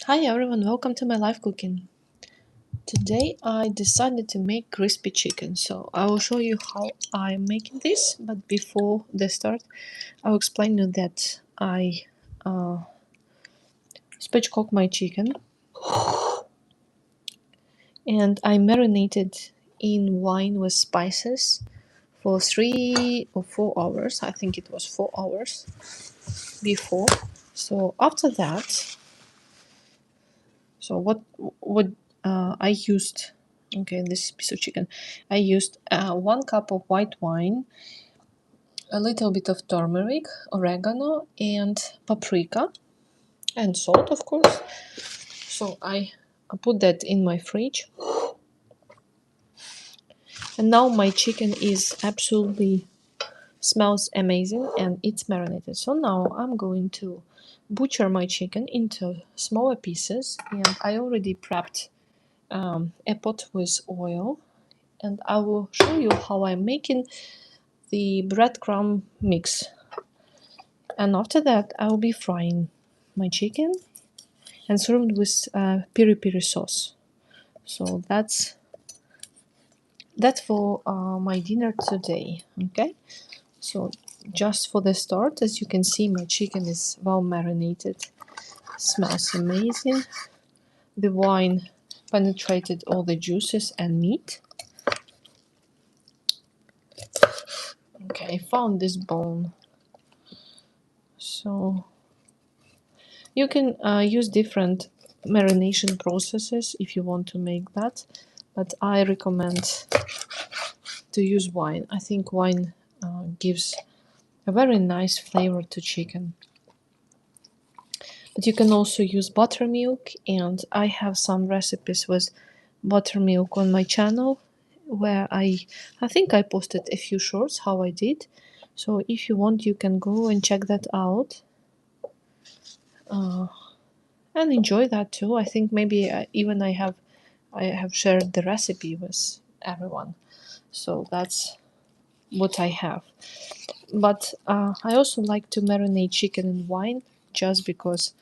Hi everyone, welcome to my live cooking. Today I decided to make crispy chicken, so I will show you how I'm making this. But before the start, I'll explain you that I spatch cook my chicken and I marinated in wine with spices for 3 or 4 hours. I think it was 4 hours before. So after that, so what I used. Okay, this piece of chicken. I used 1 cup of white wine, a little bit of turmeric, oregano, and paprika, and salt, of course. So I put that in my fridge. And now my chicken is absolutely smells amazing and it's marinated. So now I'm going to butcher my chicken into smaller pieces, and I already prepped a pot with oil, and I will show you how I'm making the breadcrumb mix. And after that, I'll be frying my chicken and served with piri sauce. So that's for my dinner today. Okay. So just for the start, as you can see, my chicken is well marinated. Smells amazing. The wine penetrated all the juices and meat. Okay, I found this bone. So you can use different marination processes if you want to make that, but I recommend to use wine. I think wine gives a very nice flavor to chicken. But you can also use buttermilk, and I have some recipes with buttermilk on my channel where I think I posted a few shorts how I did. So if you want, you can go and check that out. And enjoy that too. I think maybe even I have shared the recipe with everyone, so that's what I have. But I also like to marinate chicken in wine, just because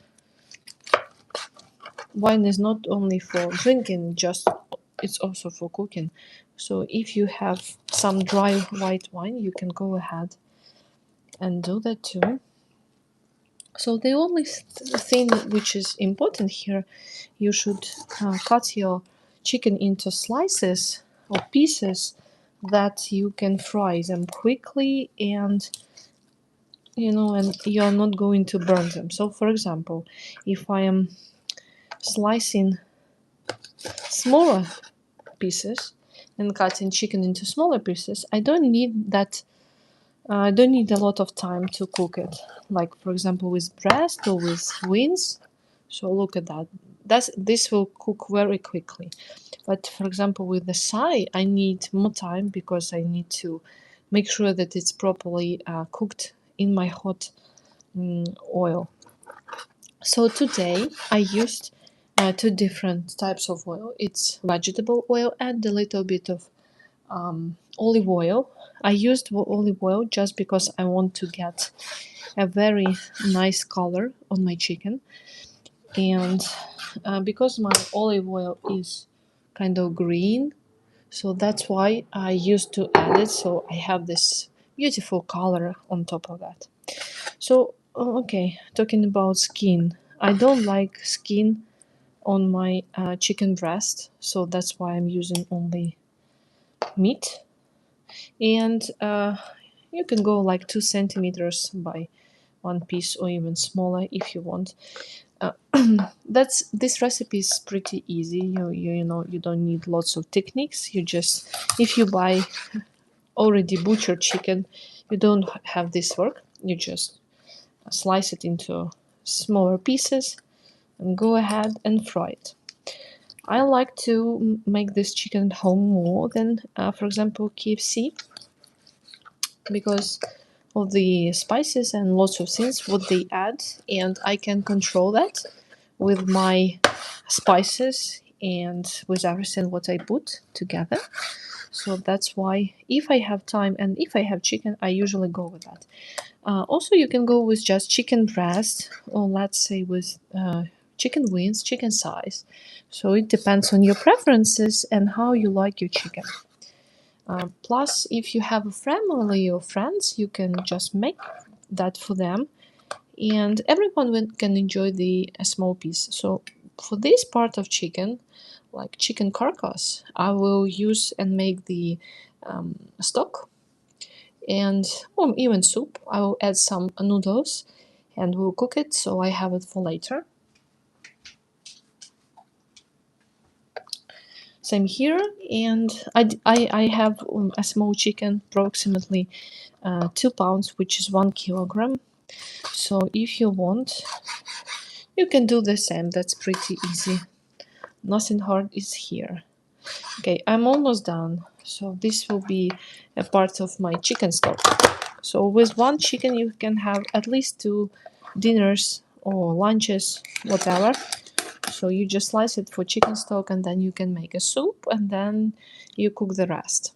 wine is not only for drinking, just it's also for cooking. So if you have some dry white wine, you can go ahead and do that too. So the only thing which is important here, you should cut your chicken into slices or pieces that you can fry them quickly, and and you're not going to burn them. So for example, if I am slicing smaller pieces and cutting chicken into smaller pieces, I don't need that. I don't need a lot of time to cook it. Like for example, with breast or with wings. So look at that. This will cook very quickly. But for example, with the thigh, I need more time because I need to make sure that it's properly cooked in my hot oil. So today I used two different types of oil. It's vegetable oil and a little bit of olive oil. I used olive oil just because I want to get a very nice color on my chicken, and because my olive oil is kind of green, so that's why I used to add it, so I have this beautiful color on top of that. So okay, talking about skin, I don't like skin on my chicken breast, so that's why I'm using only meat. And you can go like 2 centimeters by one piece or even smaller if you want. That's this recipe is pretty easy. You don't need lots of techniques. You just, if you buy already butchered chicken, you don't have this work. You just slice it into smaller pieces and go ahead and fry it. I like to make this chicken at home more than, for example, KFC, because of the spices and lots of things what they add, and I can control that with my spices and with everything what I put together. So that's why if I have time and if I have chicken, I usually go with that. Also, you can go with just chicken breast, or let's say with chicken wings, chicken size. So it depends on your preferences and how you like your chicken. Plus, if you have a family or friends, you can just make that for them, and everyone can enjoy the small piece. So for this part of chicken, like chicken carcass, I will use and make the stock and even soup. I will add some noodles and we'll cook it, so I have it for later. Same here, and I have a small chicken, approximately 2 pounds, which is 1 kilogram. So if you want, you can do the same. That's pretty easy. Nothing hard is here. Okay, I'm almost done. So this will be a part of my chicken stock. So with one chicken you can have at least 2 dinners or lunches, whatever. So you just slice it for chicken stock, and then you can make a soup, and then you cook the rest.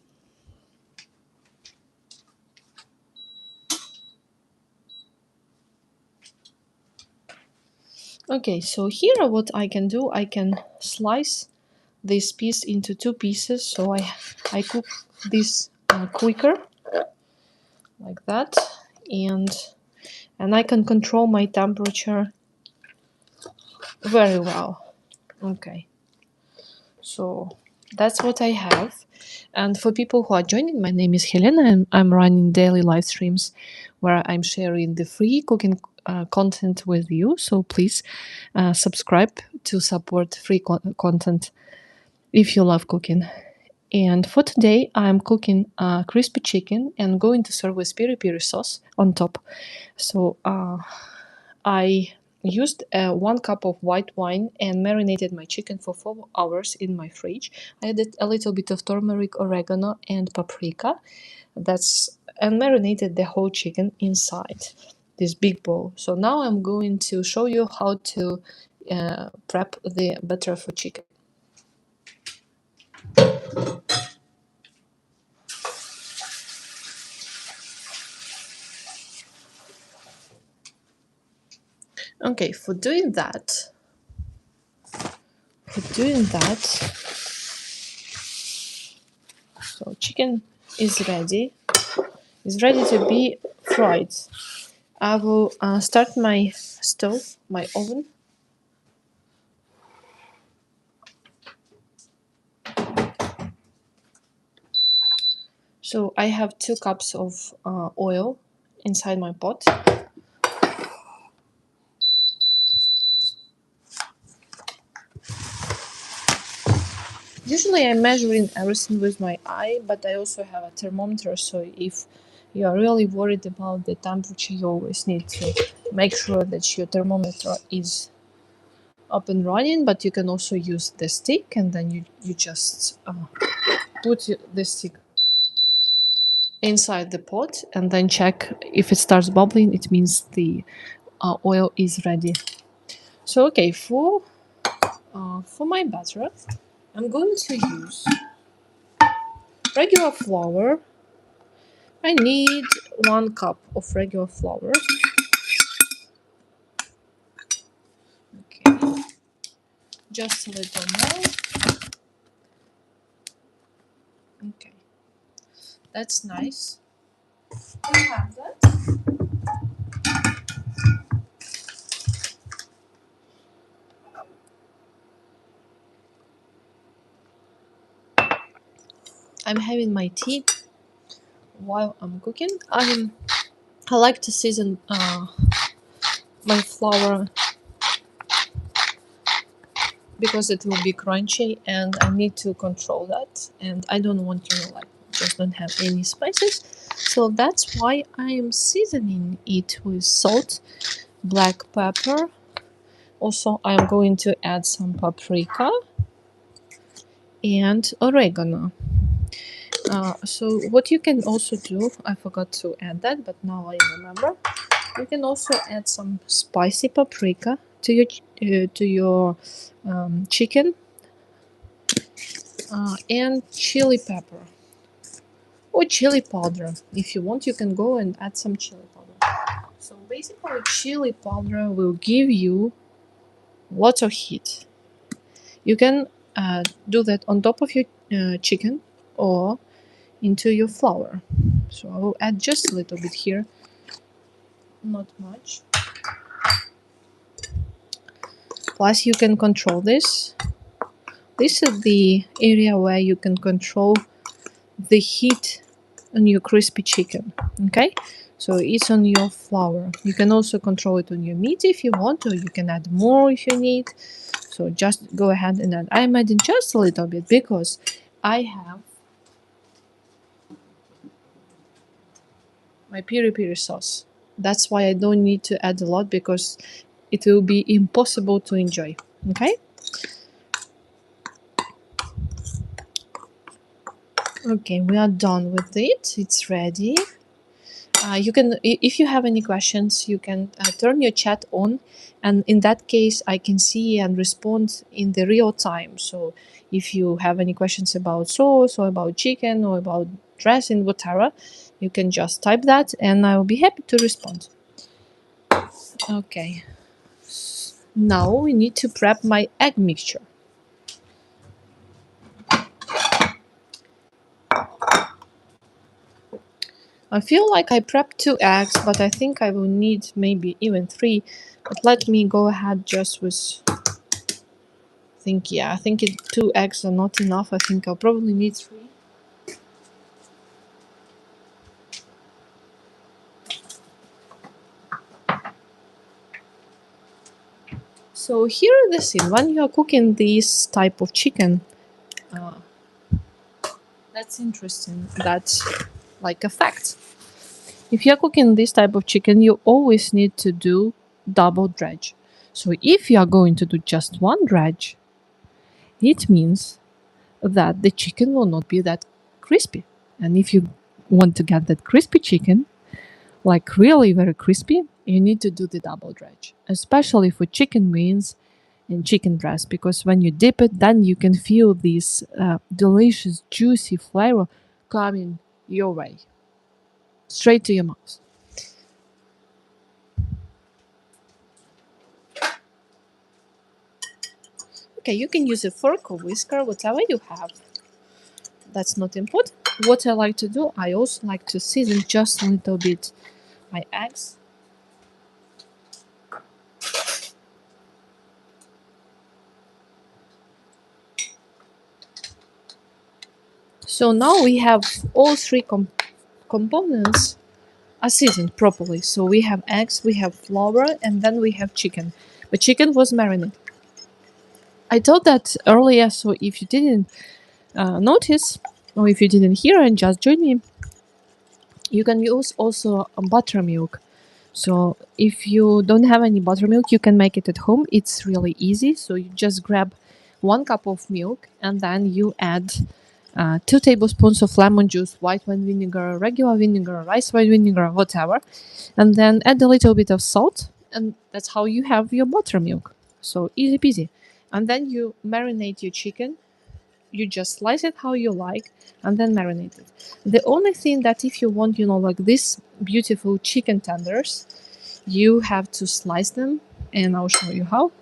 Okay, so here what I can do, I can slice this piece into 2 pieces, so I cook this quicker, like that, and I can control my temperature very well. Okay, so that's what I have. And for people who are joining, my name is Helena, and I'm running daily live streams where I'm sharing the free cooking content with you. So please subscribe to support free content if you love cooking. And for today, I'm cooking crispy chicken and going to serve with piri sauce on top. So I used 1 cup of white wine and marinated my chicken for 4 hours in my fridge. I added a little bit of turmeric, oregano, and paprika. And marinated the whole chicken inside this big bowl. So now I'm going to show you how to prep the batter for chicken. Okay, for doing that, so chicken is ready. It's ready to be fried. I will start my stove, my oven. So I have 2 cups of oil inside my pot. Usually I'm measuring everything with my eye, but I also have a thermometer, so if you are really worried about the temperature, you always need to make sure that your thermometer is up and running, but you can also use the stick, and then you just put the stick inside the pot and then check. If it starts bubbling, it means the oil is ready. So okay, for my batter, I'm going to use regular flour. I need 1 cup of regular flour. Okay, just a little more. Okay, that's nice. I have that. I'm having my tea while I'm cooking. I like to season my flour because it will be crunchy, and I need to control that, and I don't want to just don't have any spices. So that's why I am seasoning it with salt, black pepper. Also, I'm going to add some paprika and oregano. So what you can also do, I forgot to add that, but now I remember. You can also add some spicy paprika to your chicken, and chili pepper or chili powder. If you want, you can go and add some chili powder. So basically, chili powder will give you lots of heat. You can do that on top of your chicken or into your flour. So I will add just a little bit here, not much. Plus you can control this. This is the area where you can control the heat on your crispy chicken. Okay, so it's on your flour. You can also control it on your meat if you want, or you can add more if you need. So just go ahead and add. I'm adding just a little bit because I have my piri sauce. That's why I don't need to add a lot, because it will be impossible to enjoy. Okay. Okay, we are done with it. It's ready. You can, if you have any questions, you can turn your chat on, and in that case, I can see and respond in the real time. So, if you have any questions about sauce or about chicken or about dressing, whatever, you can just type that, and I will be happy to respond. Okay. Now we need to prep my egg mixture. I feel like I prepped 2 eggs, but I think I will need maybe even 3. But let me go ahead just with, I think 2 eggs are not enough. I think I'll probably need 3. So here is the thing. When you are cooking this type of chicken, uh, that's interesting. That's like a fact. If you're cooking this type of chicken, you always need to do double dredge. So if you are going to do just one dredge, it means that the chicken will not be that crispy. And if you want to get that crispy chicken, like really very crispy, you need to do the double dredge, especially for chicken wings and chicken breast, because when you dip it, then you can feel this delicious, juicy flavor coming your way, straight to your mouth. Okay, you can use a fork or whisker, whatever you have. That's not important. What I like to do, I also like to season just a little bit my eggs. So now we have all 3 components are seasoned properly. So we have eggs, we have flour, and then we have chicken. The chicken was marinated. I told that earlier, so if you didn't notice, or if you didn't hear and just join me, you can use also buttermilk. So if you don't have any buttermilk, you can make it at home. It's really easy. So you just grab 1 cup of milk, and then you add 2 tablespoons of lemon juice, white wine vinegar, regular vinegar, rice wine vinegar, whatever, and then add a little bit of salt, and that's how you have your buttermilk. So easy peasy. And then you marinate your chicken. You just slice it how you like, and then marinate it. The only thing that if you want, like this beautiful chicken tenders, you have to slice them, and I'll show you how,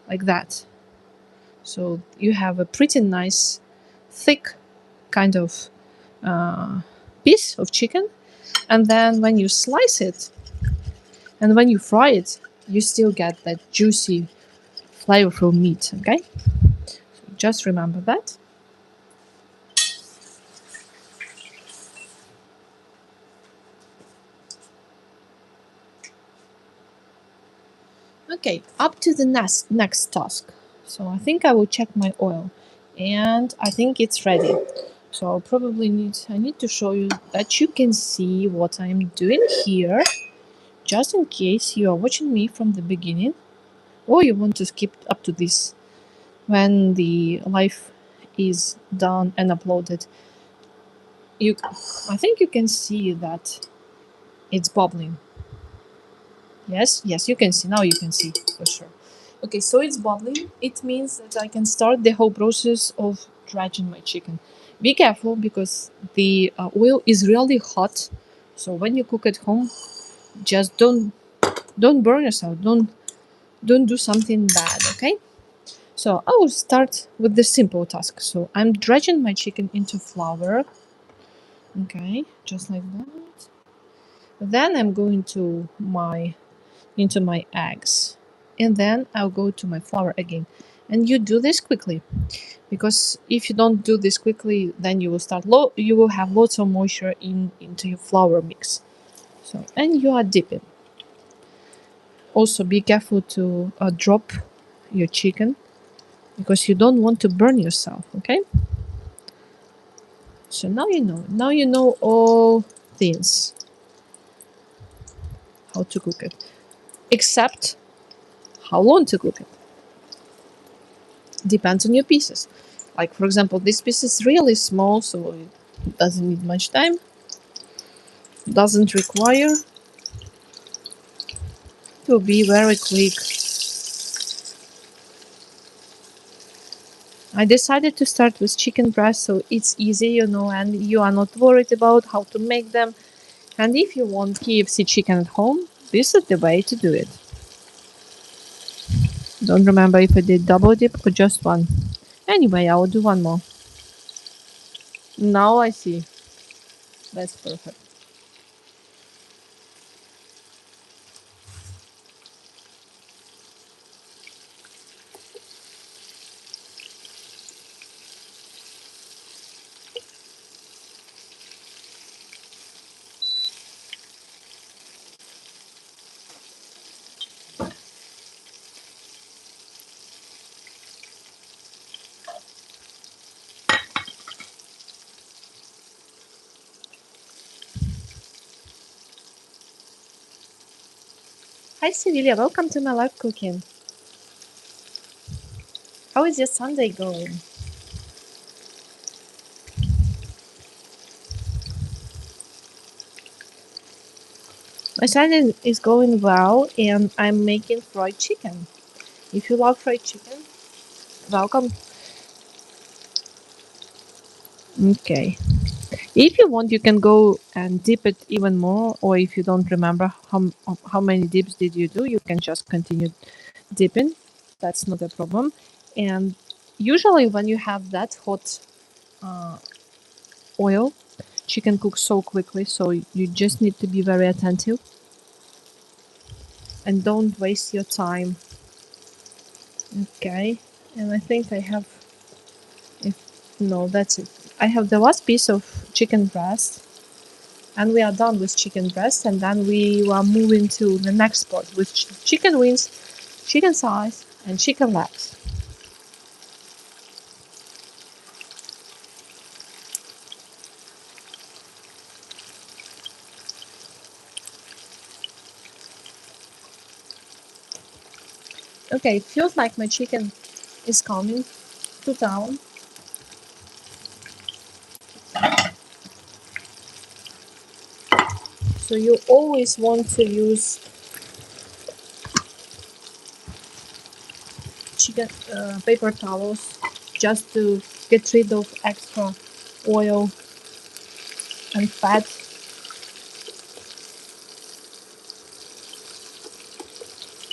like that. So you have a pretty nice, thick kind of piece of chicken, and then when you slice it and when you fry it, you still get that juicy, flavorful meat. Okay, so just remember that. Okay, up to the next task. So I think I will check my oil, and I think it's ready. So I'll probably I need to show you that you can see what I'm doing here, just in case you are watching me from the beginning, or you want to skip up to this when the live is done and uploaded. I think you can see that it's bubbling. Yes, you can see. Now you can see for sure. Okay, so it's bubbling. It means that I can start the whole process of dredging my chicken. Be careful because the oil is really hot. So when you cook at home, just don't burn yourself. Don't do something bad. Okay, so I will start with the simple task. So I'm dredging my chicken into flour. Okay, just like that. Then I'm going to my into my eggs, and then I'll go to my flour again. And you do this quickly, because if you don't do this quickly, then you will start low. You will have lots of moisture into your flour mix. So, and you are dipping. Also, be careful to drop your chicken, because you don't want to burn yourself. Okay. So now you know. Now you know all things how to cook it, except how long to cook it. Depends on your pieces. Like for example, this piece is really small, so it doesn't need much time. Doesn't require to be very quick. I decided to start with chicken breast, so it's easy, and you are not worried about how to make them. And if you want KFC chicken at home, this is the way to do it. Don't remember if I did double dip or just one. Anyway, I will do one more. Now I see. That's perfect. Hi, Sevilla. Welcome to my live cooking. How is your Sunday going? My Sunday is going well, and I'm making fried chicken. If you love fried chicken, welcome. Okay. If you want, you can go and dip it even more, or if you don't remember how many dips did you do, you can just continue dipping. That's not a problem. And usually, when you have that hot uh, oil, chicken cooks so quickly, so you just need to be very attentive and don't waste your time. Okay, and I think I have, if no, that's it. I have the last piece of chicken breast, and we are done with chicken breast, and then we are moving to the next part with chicken wings, chicken thighs, and chicken legs. Okay, it feels like my chicken is coming to town. So you always want to use chicken paper towels just to get rid of extra oil and fat.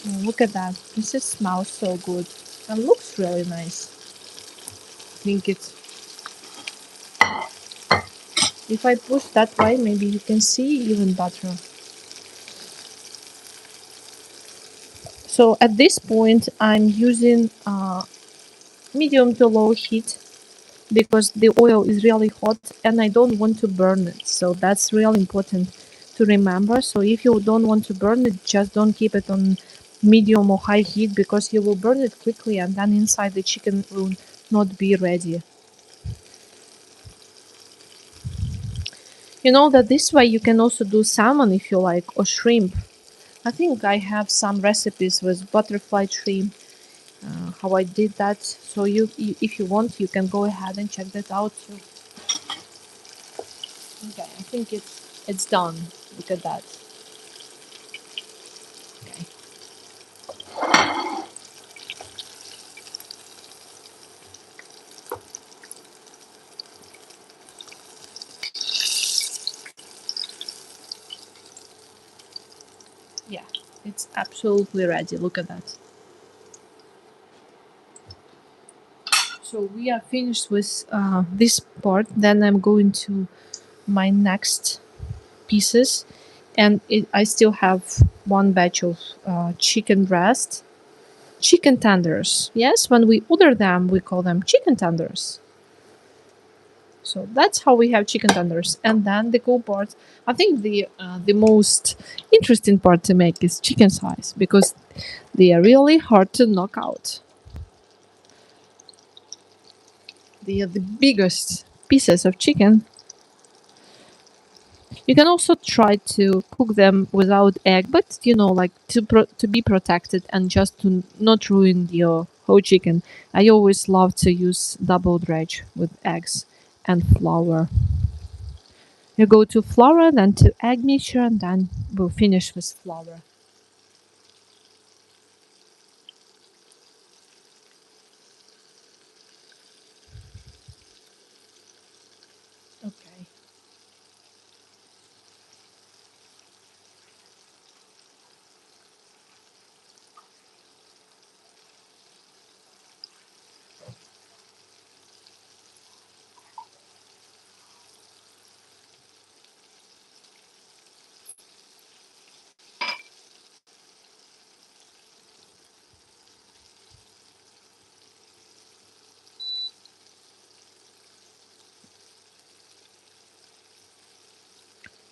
Oh, look at that. This just smells so good and looks really nice. I think it's, if I push that way, maybe you can see even better. So at this point, I'm using medium to low heat because the oil is really hot and I don't want to burn it. So that's really important to remember. So if you don't want to burn it, just don't keep it on medium or high heat, because you will burn it quickly and then inside the chicken will not be ready. You know that this way you can also do salmon if you like, or shrimp. I think I have some recipes with butterfly shrimp, how I did that. So if you want, you can go ahead and check that out too. Okay, I think it's done. Look at that. Okay. Yeah, it's absolutely ready. Look at that. So we are finished with this part. Then I'm going to my next pieces, and I still have one batch of chicken breast, chicken tenders. Yes, when we order them, we call them chicken tenders. So that's how we have chicken tenders, and then the cool part. I think the most interesting part to make is chicken thighs because they are really hard to knock out. They are the biggest pieces of chicken. You can also try to cook them without egg, but like to be protected and just to not ruin your whole chicken. I always love to use double dredge with eggs and flour. You go to flour, then to egg mixture, and then we'll finish with flour. Okay.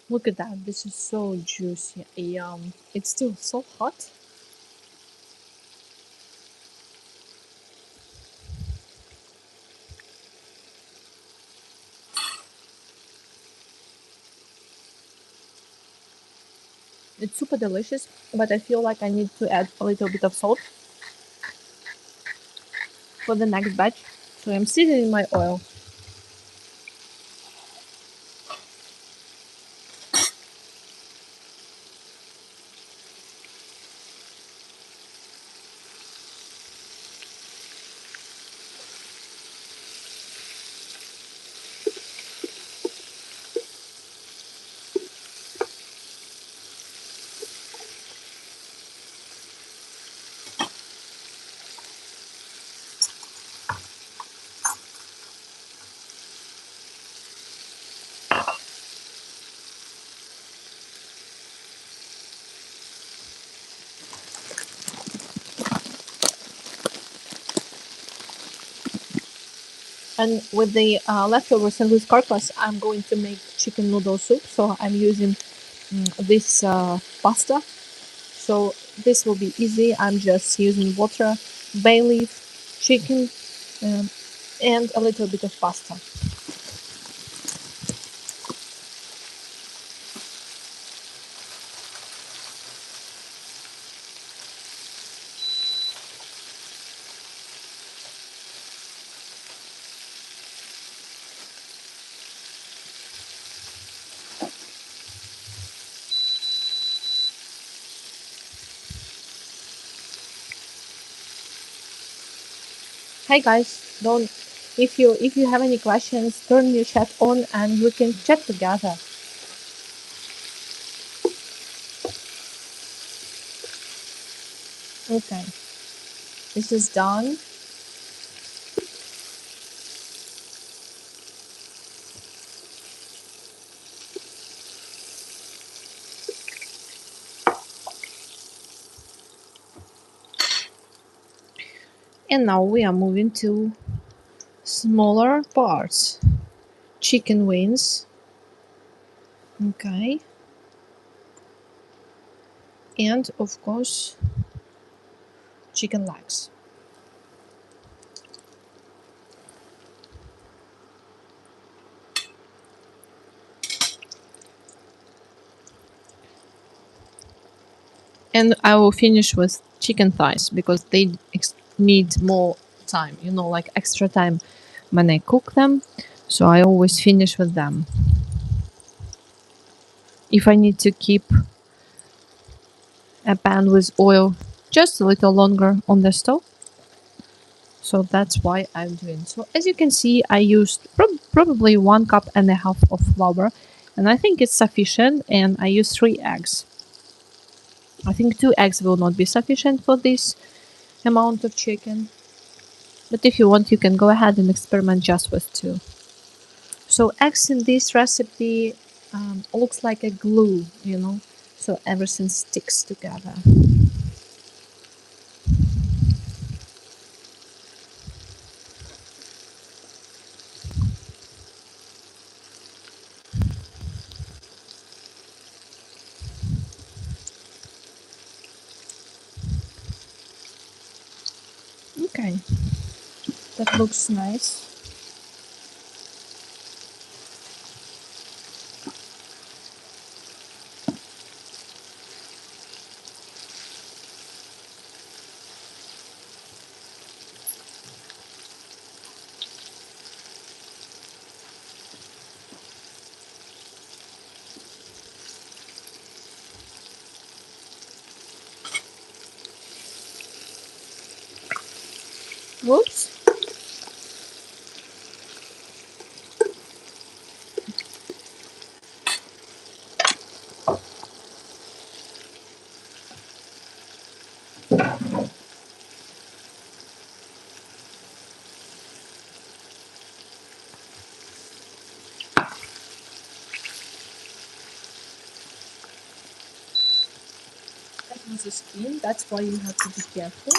Look at that. This is so juicy. Yum. It's still so hot. It's super delicious, but I feel like I need to add a little bit of salt for the next batch. So I'm seasoning my oil. And with the leftovers and with carcass, I'm going to make chicken noodle soup. So I'm using this pasta. So this will be easy. I'm just using water, bay leaf, chicken, um, and a little bit of pasta. Hey guys, don't if you have any questions, turn your chat on and we can chat together. Okay, this is done. And now we are moving to smaller parts. Chicken wings. Okay. And of course chicken legs. And I will finish with chicken thighs because they need more time, like extra time when I cook them. So I always finish with them. If I need to keep a pan with oil just a little longer on the stove, so that's why I'm doing. So as you can see, I used probably 1.5 cups of flour, and I think it's sufficient. And I used 3 eggs. I think 2 eggs will not be sufficient for this amount of chicken. But if you want, you can go ahead and experiment just with two. So eggs in this recipe looks like a glue, so everything sticks together. Okay, that looks nice. Whoops. That was the skin, that's why you have to be careful.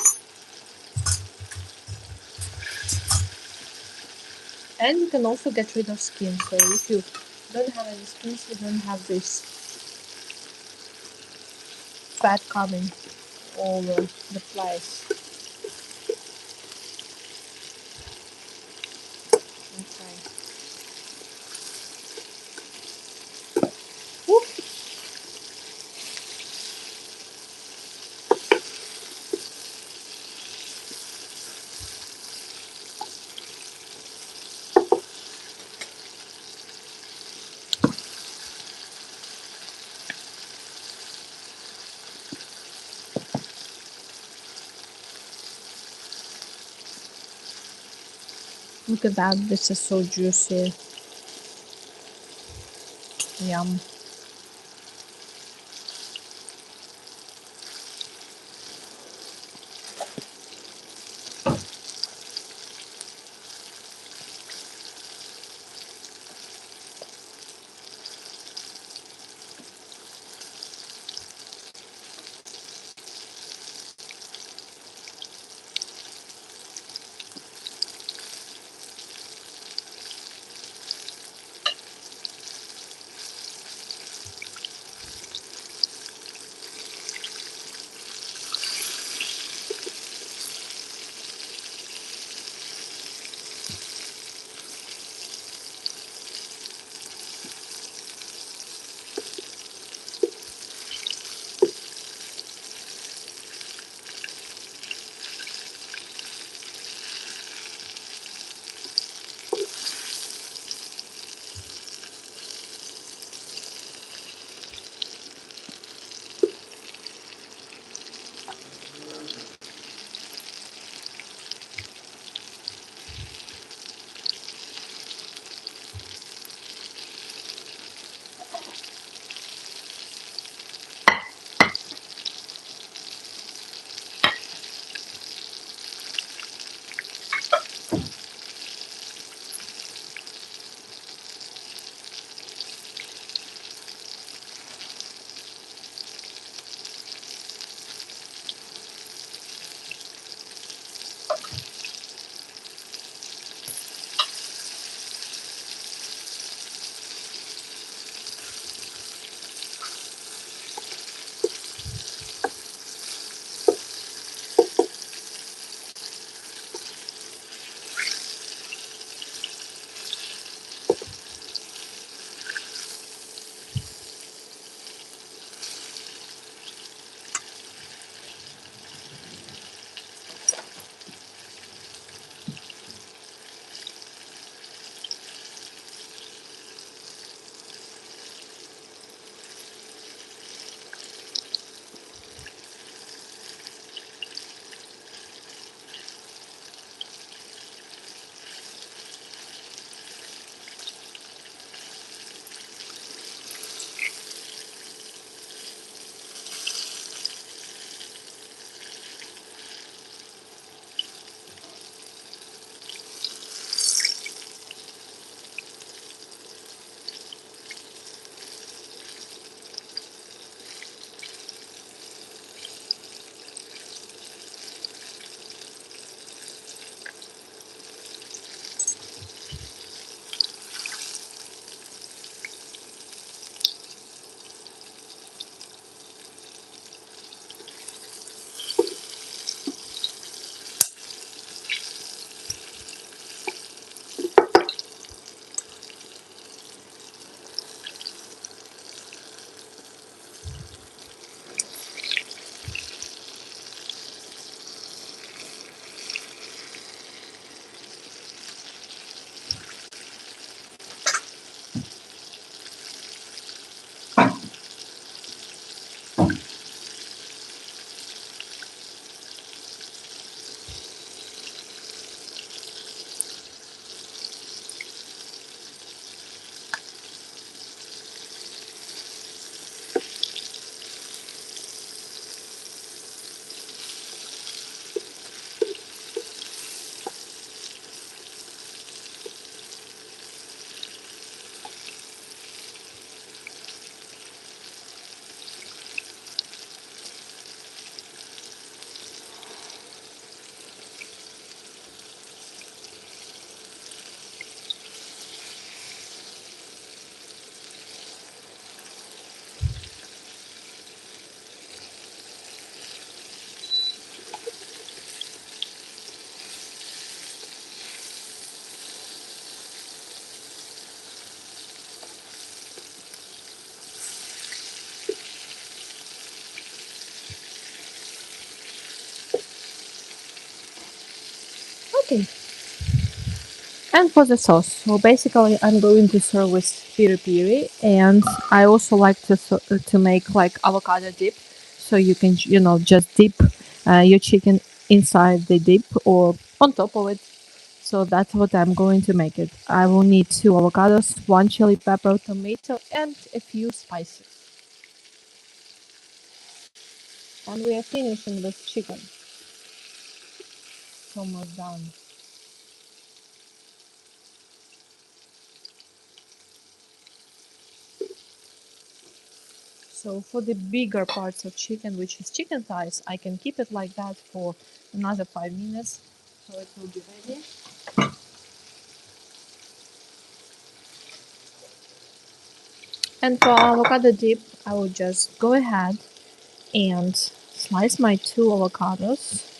And you can also get rid of skin, so if you don't have any skins, you don't have this fat coming all over the place. Okay. Whoop. Look at that, this is so juicy. Yum. Okay. And for the sauce, so basically I'm going to serve with piri piri, and I also like to make like avocado dip, so you can just dip your chicken inside the dip or on top of it. So that's what I'm going to make it. I will need 2 avocados, 1 chili pepper, tomato, and a few spices. And we are finishing with chicken. It's almost done. So for the bigger parts of chicken, which is chicken thighs, I can keep it like that for another 5 minutes, so it will be ready. And for avocado dip, I will just go ahead and slice my 2 avocados.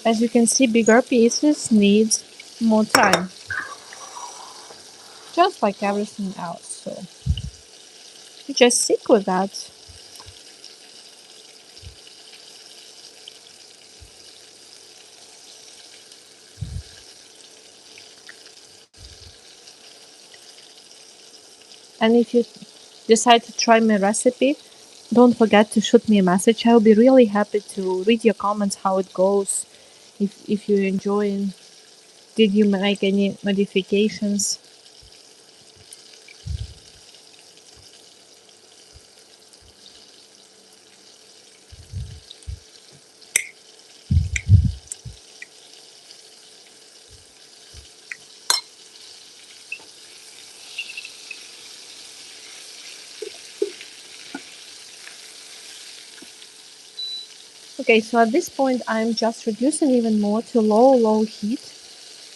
As you can see, bigger pieces need more time, just like everything else. So you just stick with that. And if you decide to try my recipe, don't forget to shoot me a message. I'll be really happy to read your comments, how it goes, if you're enjoying. Did you make any modifications? Okay, so at this point, I'm just reducing even more to low heat.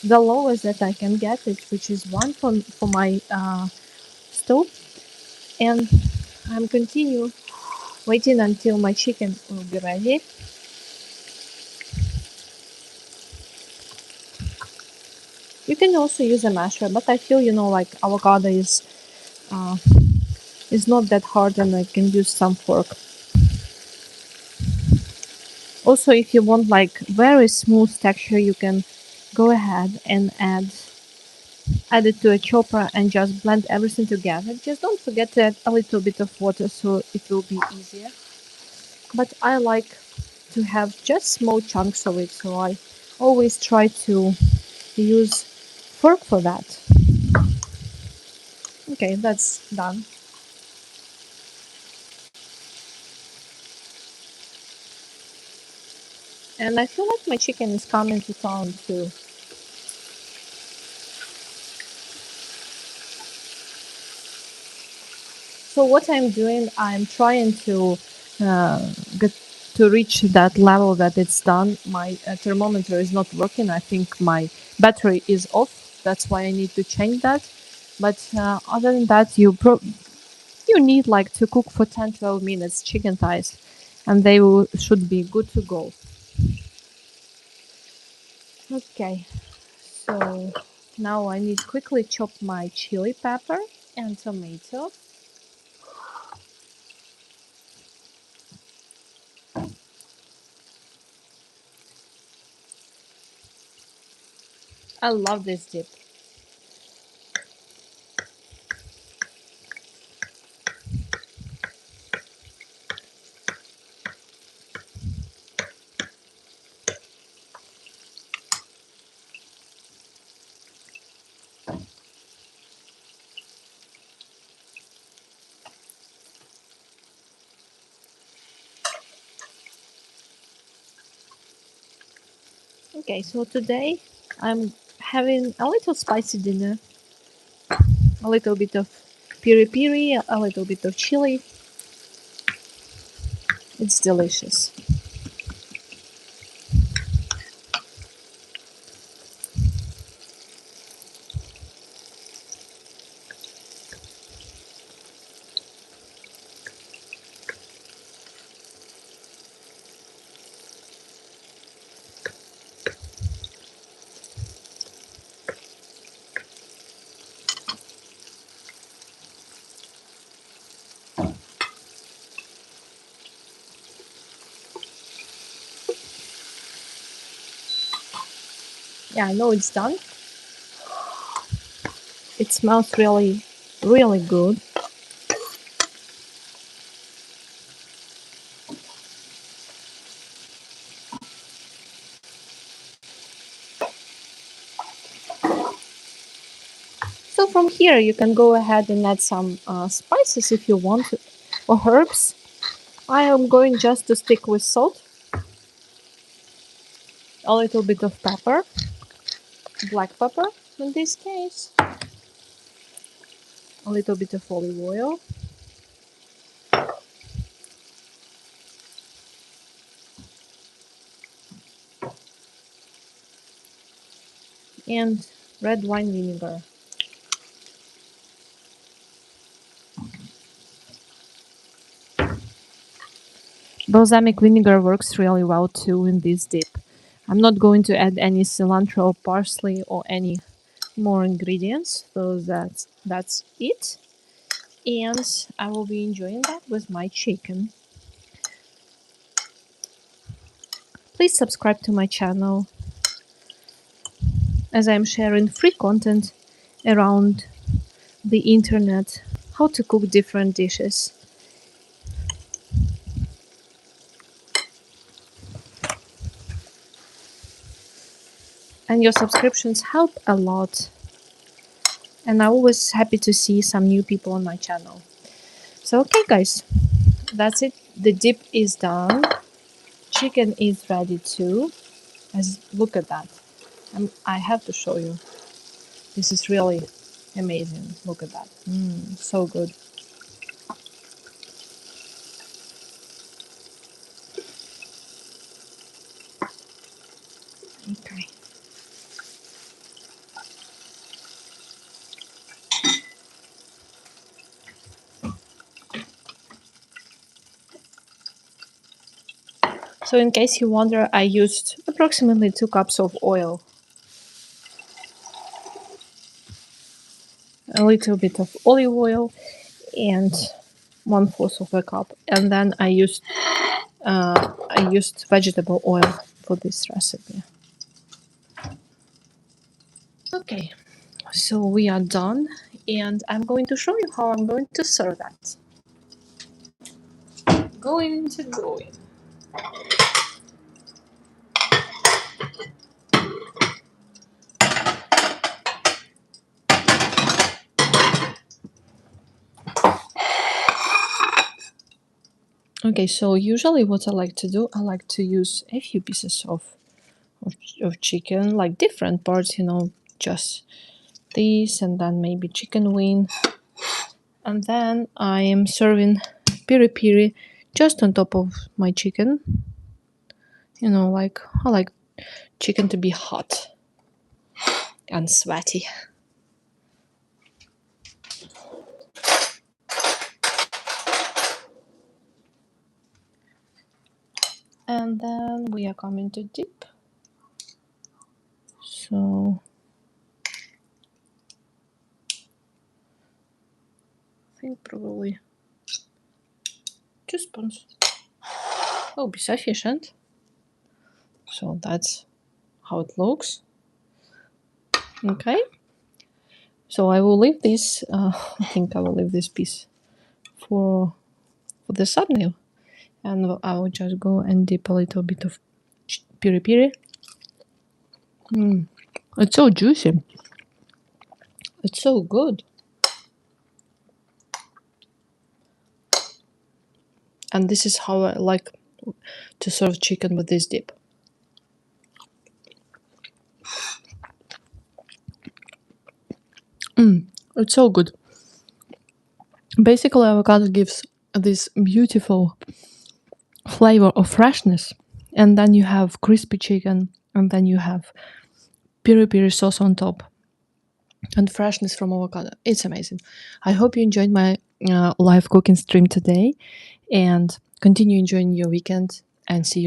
The lowest that I can get it, which is 1 for my stove. And I'm continue waiting until my chicken will be ready. You can also use a masher, but I feel, like avocado uh, is not that hard and I can use some fork. Also, if you want like very smooth texture, you can go ahead and add it to a chopper and just blend everything together. Just don't forget to add a little bit of water so it will be easier. But I like to have just small chunks of it, so I always try to use fork for that. Okay, that's done. And I feel like my chicken is coming to town too. So what I'm doing, I'm trying to get to reach that level that it's done. My thermometer is not working. I think my battery is off. That's why I need to change that. But other than that, you need like to cook for 10-12 minutes chicken thighs, and should be good to go. Okay, so now I need quickly chop my chili pepper and tomato. I love this dip. Okay, so today I'm having a little spicy dinner, a little bit of piri piri, a little bit of chili, It's delicious. Yeah, I know it's done. It smells really, really good. So from here, you can go ahead and add some spices if you want, or herbs. I am going just to stick with salt, a little bit of pepper, black pepper in this case, a little bit of olive oil, and red wine vinegar. Balsamic vinegar works really well too in this dip. I'm not going to add any cilantro, parsley, or any more ingredients, so that's it. And I will be enjoying that with my chicken. Please subscribe to my channel as I'm sharing free content around the internet, how to cook different dishes. And your subscriptions help a lot. And I'm always happy to see some new people on my channel. So okay guys, that's it. The dip is done. Chicken is ready too. As look at that. I have to show you. This is really amazing. Look at that. So good. Okay. So in case you wonder, I used approximately 2 cups of oil, a little bit of olive oil, and 1/4 of a cup, and then I used vegetable oil for this recipe. Okay, so we are done, and I'm going to show you how I'm going to serve that. Going to go in. Okay, so usually what I like to do, I like to use a few pieces of chicken, like different parts, just this, and then maybe chicken wing. And then I am serving piri just on top of my chicken. Like I like chicken to be hot and sweaty. And then we are coming to dip. So I think probably 2 spoons will be sufficient. So that's how it looks. Okay. So I will leave this. I think I will leave this piece for the thumbnail, and I will just go and dip a little bit of piri. It's so juicy. It's so good. And this is how I like to serve chicken with this dip. It's so good. Basically, avocado gives this beautiful flavor of freshness, and then you have crispy chicken, and then you have piri piri sauce on top, and freshness from avocado. It's amazing. I hope you enjoyed my live cooking stream today, and continue enjoying your weekend, and see you